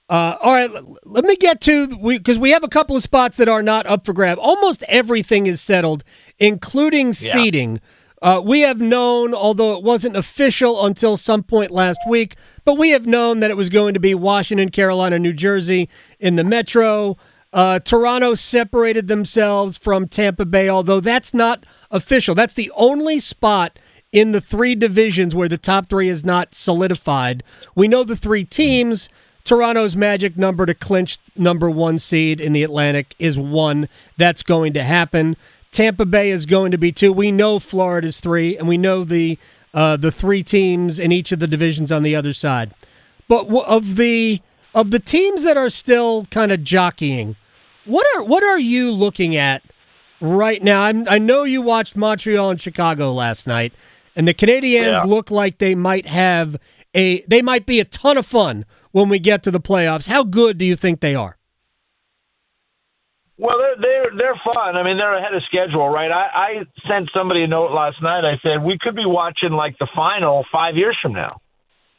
All right, let me get to because we have a couple of spots that are not up for grab. Almost everything is settled, including seeding. We have known, although it wasn't official until some point last week, but we have known that it was going to be Washington, Carolina, New Jersey in the Metro. Toronto separated themselves from Tampa Bay, although that's not official. That's the only spot in the three divisions where the top three is not solidified. We know the three teams. Toronto's magic number to clinch number one seed in the Atlantic is 1. That's going to happen. Tampa Bay is going to be 2. We know Florida's 3, and we know the three teams in each of the divisions on the other side. But of the teams that are still kind of jockeying, what are you looking at right now? I know you watched Montreal and Chicago last night, and the Canadiens look like they might be a ton of fun when we get to the playoffs. How good do you think they are? Well, they're fun. I mean, they're ahead of schedule, right? I sent somebody a note last night. I said we could be watching like the final 5 years from now.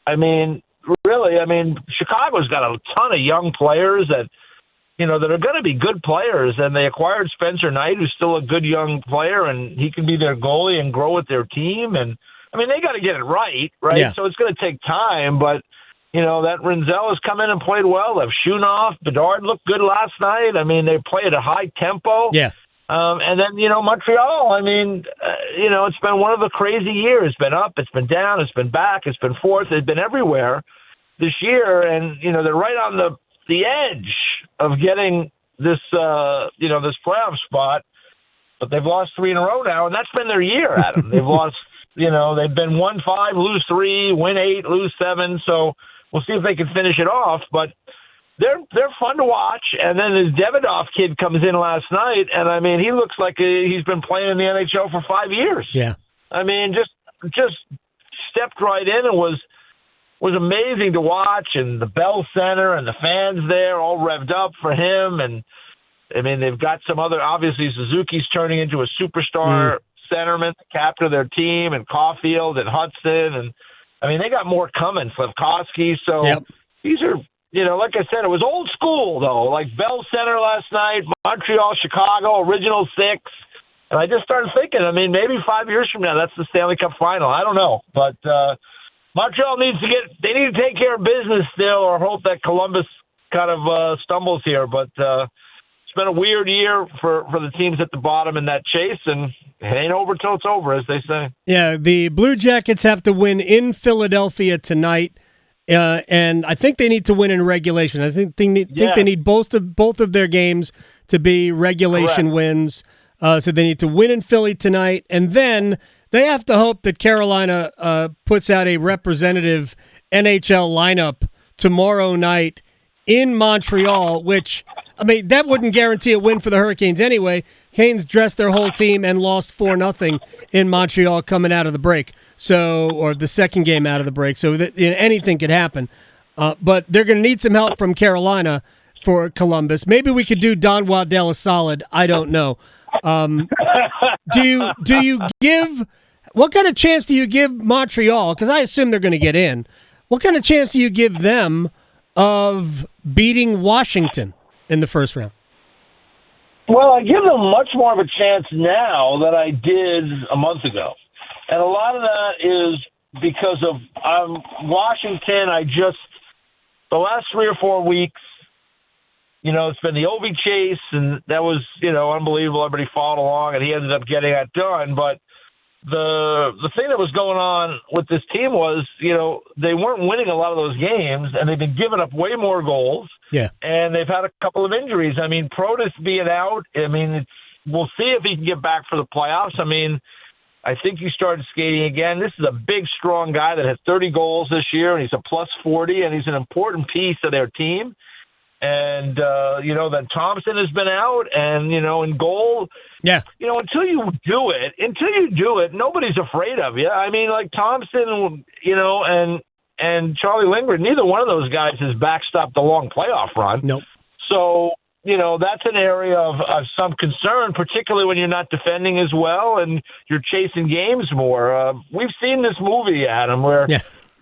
I mean, really. I mean, Chicago's got a ton of young players that are going to be good players, and they acquired Spencer Knight, who's still a good young player, and he can be their goalie and grow with their team. And I mean, they got to get it right? Yeah. So it's going to take time, but. That Rinzel has come in and played well. They've Schunoff. Bedard looked good last night. I mean, they play at a high tempo. Yeah. And then, Montreal, I mean, it's been one of the crazy years. It's been up, it's been down, it's been back, it's been forth. It's been everywhere this year. And, they're right on the edge of getting this, this playoff spot. But they've lost 3 in a row now, and that's been their year, Adam. They've lost, they've been 1-5, lose 3, win 8, lose 7. So, we'll see if they can finish it off, but they're fun to watch. And then this Davidoff kid comes in last night, and I mean, he looks like he's been playing in the NHL for 5 years. Yeah, I mean, just stepped right in and was amazing to watch. And the Bell Center and the fans there all revved up for him. And I mean, they've got some other. Obviously, Suzuki's turning into a superstar centerman, the captain of their team, and Caulfield and Hudson and. I mean, they got more coming, Slavkovsky. So These are, like I said, it was old school, though, like Bell Center last night, Montreal, Chicago, original 6. And I just started thinking, I mean, maybe 5 years from now, that's the Stanley Cup final. I don't know. But Montreal needs to take care of business still or hope that Columbus kind of stumbles here. But it's been a weird year for the teams at the bottom in that chase, and it ain't over till it's over, as they say. Yeah, the Blue Jackets have to win in Philadelphia tonight, and I think they need to win in regulation. I think they need both of their games to be regulation wins. So they need to win in Philly tonight, and then they have to hope that Carolina puts out a representative NHL lineup tomorrow night in Montreal, which, I mean, that wouldn't guarantee a win for the Hurricanes anyway. Canes dressed their whole team and lost 4-0 in Montreal coming out of the break, or the second game out of the break. So anything could happen. But they're going to need some help from Carolina for Columbus. Maybe we could do Don Waddell a solid. I don't know. Do you give? What kind of chance do you give Montreal? Because I assume they're going to get in. What kind of chance do you give them of beating Washington in the first round? Well, I give them much more of a chance now than I did a month ago. And a lot of that is because of Washington. The last 3 or 4 weeks, it's been the Ovi chase, and that was, unbelievable. Everybody followed along, and he ended up getting that done. But the thing that was going on with this team was, they weren't winning a lot of those games, and they've been giving up way more goals. Yeah. And they've had a couple of injuries. I mean, Protas being out, we'll see if he can get back for the playoffs. I mean, I think he started skating again. This is a big, strong guy that has 30 goals this year, and he's a plus 40, and he's an important piece of their team. And, then Thompson has been out, and, in goal. Yeah. Until you do it, nobody's afraid of you. I mean, like Thompson, and Charlie Lindgren, neither one of those guys has backstopped the long playoff run. Nope. So, that's an area of some concern, particularly when you're not defending as well and you're chasing games more. We've seen this movie, Adam, where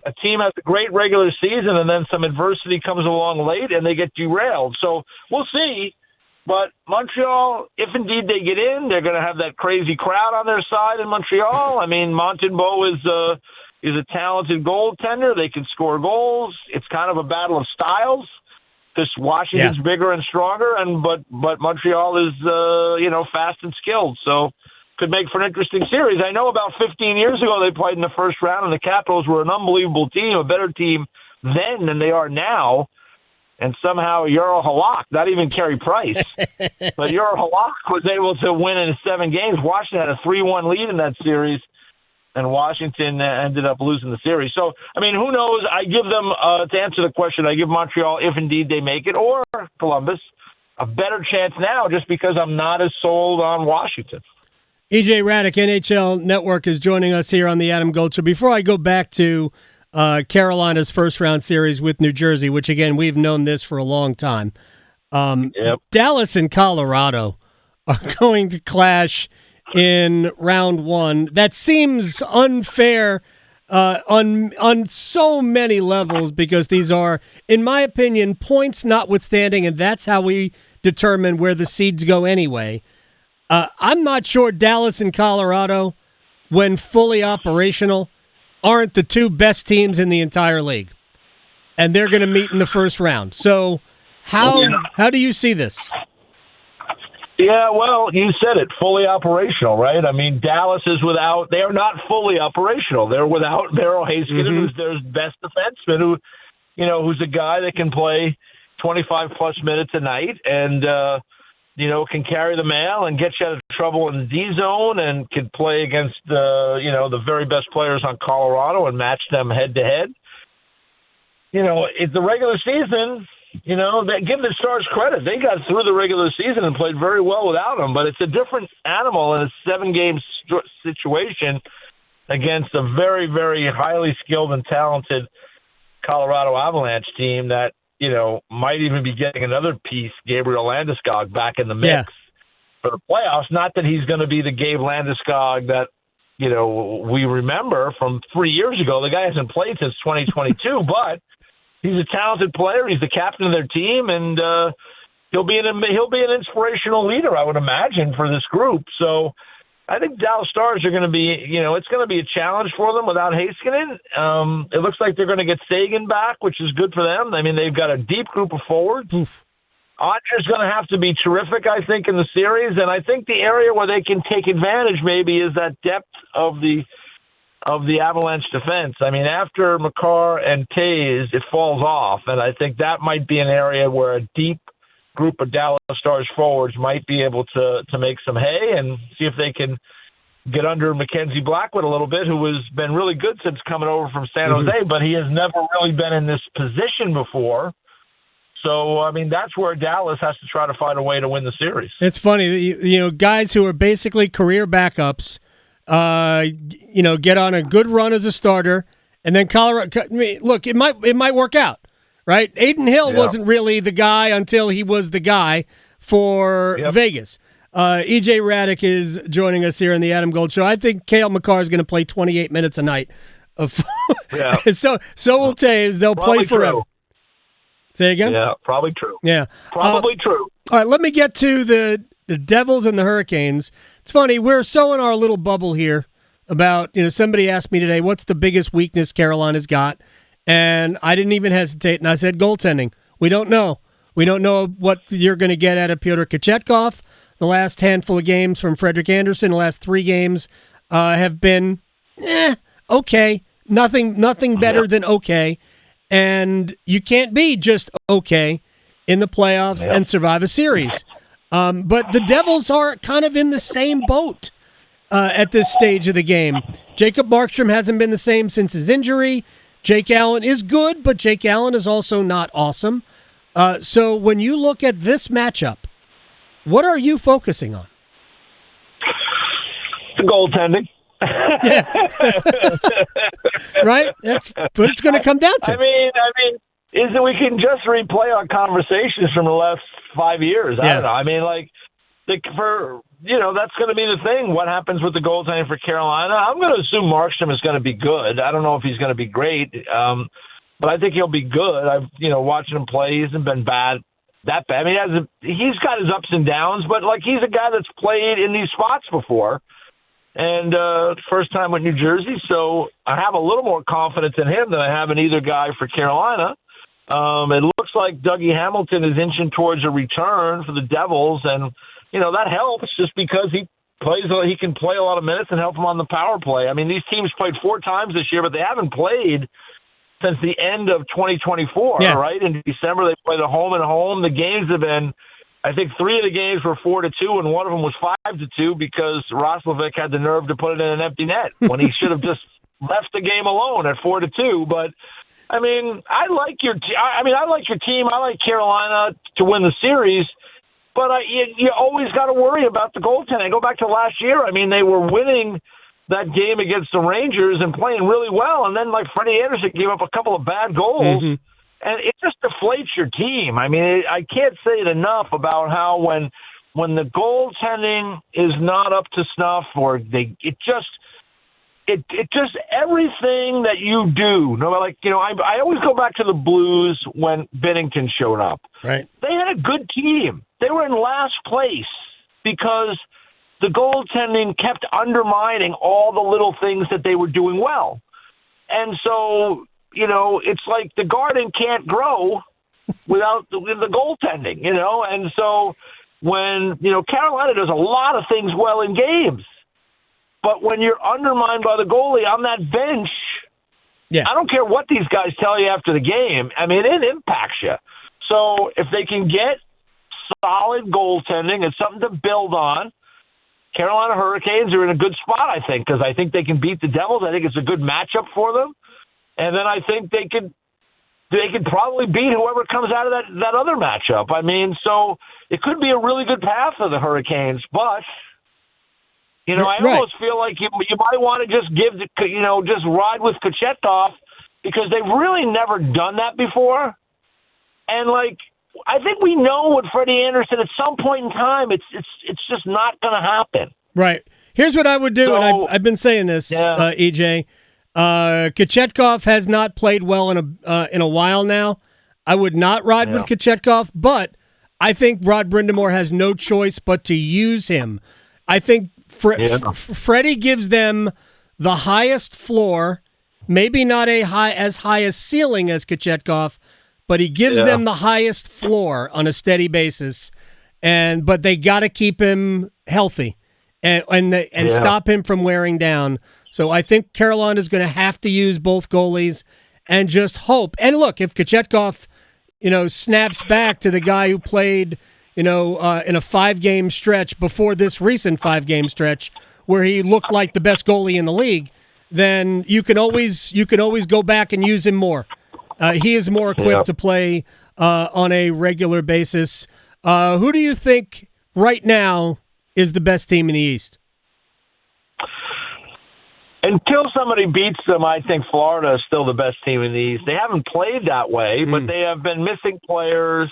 a team has a great regular season and then some adversity comes along late and they get derailed. So we'll see. But Montreal, if indeed they get in, they're going to have that crazy crowd on their side in Montreal. I mean, Montembeault is a talented goaltender. They can score goals. It's kind of a battle of styles. Because Washington's bigger and stronger, but Montreal is fast and skilled. So could make for an interesting series. I know about 15 years ago they played in the first round, and the Capitals were an unbelievable team, a better team then than they are now. And somehow Euro Halak, not even Carey Price, but Euro Halak was able to win in 7 games. Washington had a 3-1 lead in that series, and Washington ended up losing the series. So, I mean, who knows? I give them, to answer the question, I give Montreal, if indeed they make it, or Columbus, a better chance now just because I'm not as sold on Washington. EJ Hradek, NHL Network, is joining us here on the Adam Gold Show. Before I go back to Carolina's first-round series with New Jersey, which, again, we've known this for a long time, Dallas and Colorado are going to clash in round 1. That seems unfair on so many levels because these are, in my opinion, points notwithstanding, and that's how we determine where the seeds go anyway. I'm not sure Dallas and Colorado, when fully operational, aren't the 2 best teams in the entire league, and they're going to meet in the first round. So how do you see this? Yeah, well, you said it, fully operational, right? I mean, Dallas is without – they're not fully operational. They're without Miro Heiskanen, who's their best defenseman, who's a guy that can play 25-plus minutes a night and, can carry the mail and get you out of trouble in the D-zone and can play against, the very best players on Colorado and match them head-to-head. It's the regular season – give the Stars credit. They got through the regular season and played very well without him, but it's a different animal in a 7-game situation against a very, very highly skilled and talented Colorado Avalanche team that, might even be getting another piece, Gabriel Landeskog, back in the mix for the playoffs. Not that he's going to be the Gabe Landeskog that, we remember from 3 years ago. The guy hasn't played since 2022, but he's a talented player. He's the captain of their team, and he'll be an inspirational leader, I would imagine, for this group. So I think Dallas Stars are going to be, it's going to be a challenge for them without Heiskanen. It looks like they're going to get Sagan back, which is good for them. I mean, they've got a deep group of forwards. Otter's going to have to be terrific, I think, in the series, and I think the area where they can take advantage maybe is that depth of the Avalanche defense. I mean, after Makar and Taves, it falls off, and I think that might be an area where a deep group of Dallas Stars forwards might be able to make some hay and see if they can get under Mackenzie Blackwood a little bit, who has been really good since coming over from San Jose, but he has never really been in this position before. So, I mean, that's where Dallas has to try to find a way to win the series. It's funny, guys who are basically career backups, get on a good run as a starter, and then Colorado. Look, it might work out, right? Adin Hill wasn't really the guy until he was the guy for Vegas. EJ Hradek is joining us here on the Adam Gold Show. I think Cale Makar is going to play 28 minutes a night. So will Taves. They'll Probably play forever. True. Say again? Yeah, probably true. Yeah. Probably true. All right, let me get to the Devils and the Hurricanes. It's funny, we're so in our little bubble here about, somebody asked me today, what's the biggest weakness Carolina's got? And I didn't even hesitate, and I said goaltending. We don't know. We don't know what you're going to get out of Pyotr Kochetkov. The last handful of games from Frederik Andersen, the last 3 games have been, okay. Nothing better than okay. And you can't be just okay in the playoffs and survive a series. But the Devils are kind of in the same boat at this stage of the game. Jacob Markstrom hasn't been the same since his injury. Jake Allen is good, but Jake Allen is also not awesome. So when you look at this matchup, what are you focusing on? The goaltending. Right? That's what it's going to come down to. I mean, is that we can just replay our conversations from the last 5 years. I don't know. I mean, like, that's going to be the thing. What happens with the goaltending for Carolina? I'm going to assume Markstrom is going to be good. I don't know if he's going to be great, but I think he'll be good. I've watching him play, he hasn't been that bad. I mean, he's got his ups and downs, but he's a guy that's played in these spots before, and first time with New Jersey, so I have a little more confidence in him than I have in either guy for Carolina. It looks like Dougie Hamilton is inching towards a return for the Devils, and that helps just because he can play a lot of minutes and help them on the power play. I mean, these teams played 4 times this year, but they haven't played since the end of 2024, right? In December, they played a home and home. The games have been, I think 3 of the games were 4-2, and one of them was 5-2 because Roslovic had the nerve to put it in an empty net when he should have just left the game alone at 4-2. But I mean, I like your team. I like Carolina to win the series, but you always got to worry about the goaltending. Go back to last year. I mean, they were winning that game against the Rangers and playing really well, and then Freddie Andersen gave up a couple of bad goals, and it just deflates your team. I mean, I can't say it enough about how when the goaltending is not up to snuff, or it just everything that you do. I always go back to the Blues when Binnington showed up. Right, they had a good team. They were in last place because the goaltending kept undermining all the little things that they were doing well. And so, it's like the garden can't grow without the goaltending, And so when, Carolina does a lot of things well in games, but when you're undermined by the goalie on that bench, I don't care what these guys tell you after the game. I mean, it impacts you. So if they can get solid goaltending, it's something to build on. Carolina Hurricanes are in a good spot, I think, because I think they can beat the Devils. I think it's a good matchup for them. And then I think they could probably beat whoever comes out of that other matchup. I mean, so it could be a really good path for the Hurricanes. But, I almost feel like you might want to just just ride with Kochetkov because they've really never done that before. And, I think we know with Freddie Andersen at some point in time, it's just not going to happen. Right. Here's what I would do, and I've been saying this, EJ. Kochetkov has not played well in a while now. I would not ride with Kochetkov, but I think Rod Brind'amour has no choice but to use him. I think Freddie gives them the highest floor, maybe not as high a ceiling as Kochetkov, but he gives them the highest floor on a steady basis, but they got to keep him healthy and stop him from wearing down. So I think Carolina is going to have to use both goalies and just hope. And look, if Kochetkov, snaps back to the guy who played, in a 5-game stretch before this recent 5-game stretch where he looked like the best goalie in the league, then you can always go back and use him more. He is more equipped to play on a regular basis. Who do you think right now is the best team in the East? Until somebody beats them, I think Florida is still the best team in the East. They haven't played that way, but they have been missing players.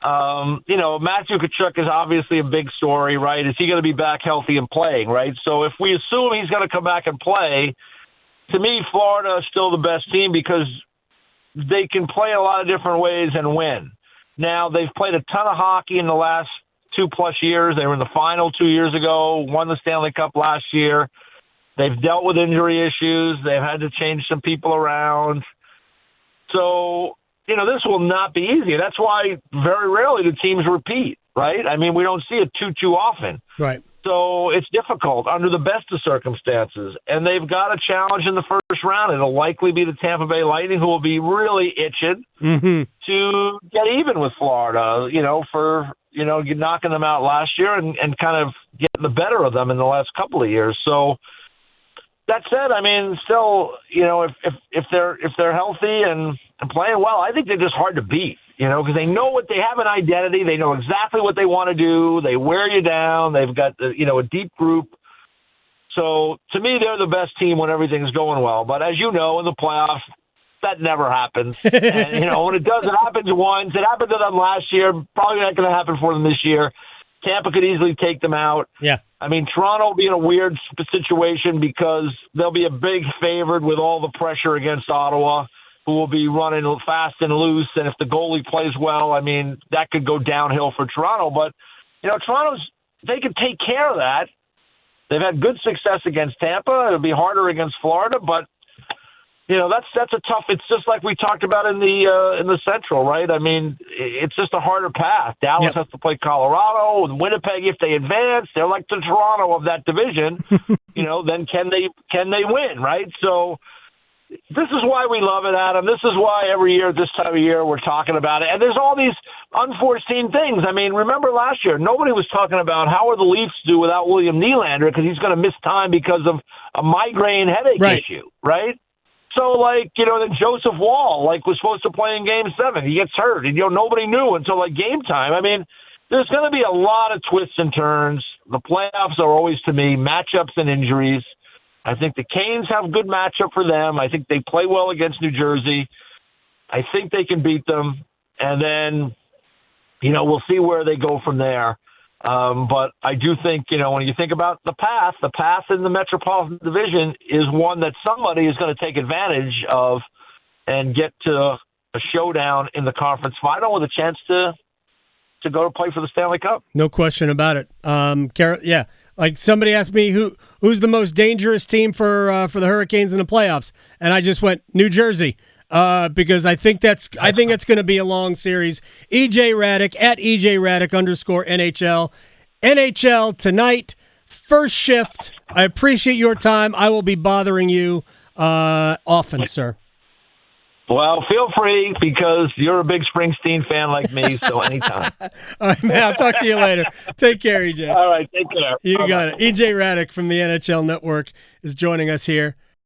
Matthew Tkachuk is obviously a big story, right? Is he going to be back healthy and playing, right? So if we assume he's going to come back and play, to me, Florida is still the best team because they can play a lot of different ways and win. Now, they've played a ton of hockey in the last 2+ years. They were in the final 2 years ago, won the Stanley Cup last year. They've dealt with injury issues. They've had to change some people around. So, this will not be easy. That's why very rarely do teams repeat, right? I mean, we don't see it too often. Right. So it's difficult under the best of circumstances. And they've got a challenge in the first round. It'll likely be the Tampa Bay Lightning, who will be really itching to get even with Florida, for, knocking them out last year and kind of getting the better of them in the last couple of years. So that said, I mean, still, if they're healthy and playing well, I think they're just hard to beat, because they know what they have an identity. They know exactly what they want to do. They wear you down. They've got, a deep group. So to me, they're the best team when everything's going well. But as you know, in the playoffs, that never happens. And, when it does, it happens once. It happened to them last year. Probably not going to happen for them this year. Tampa could easily take them out. Yeah. I mean, Toronto will be in a weird situation because they'll be a big favorite with all the pressure against Ottawa, who will be running fast and loose. And if the goalie plays well, I mean, that could go downhill for Toronto. But, they can take care of that. They've had good success against Tampa. It'll be harder against Florida, but that's a tough. It's just like we talked about in the Central, right? I mean, it's just a harder path. Dallas has to play Colorado and Winnipeg. If they advance, they're like the Toronto of that division. Then can they win, right? So this is why we love it, Adam. This is why every year, this time of year, we're talking about it. And there's all these unforeseen things. I mean, remember last year, nobody was talking about how are the Leafs do without William Nylander because he's going to miss time because of a migraine headache issue, right? So, then Joseph Wall, was supposed to play in Game 7. He gets hurt. And, nobody knew until, game time. I mean, there's going to be a lot of twists and turns. The playoffs are always, to me, matchups and injuries. I think the Canes have a good matchup for them. I think they play well against New Jersey. I think they can beat them. And then, we'll see where they go from there. But I do think, when you think about the path in the Metropolitan Division is one that somebody is going to take advantage of and get to a showdown in the conference final with a chance to go to play for the Stanley Cup. No question about it. Carol, like somebody asked me who's the most dangerous team for the Hurricanes in the playoffs, and I just went New Jersey. Because I think it's going to be a long series. EJ Hradek at EJ Hradek _NHL. NHL Tonight, first shift. I appreciate your time. I will be bothering you often, sir. Well, feel free because you're a big Springsteen fan like me, so anytime. All right, man. I'll talk to you later. Take care, EJ. All right, take care. You got it. EJ Hradek from the NHL Network is joining us here.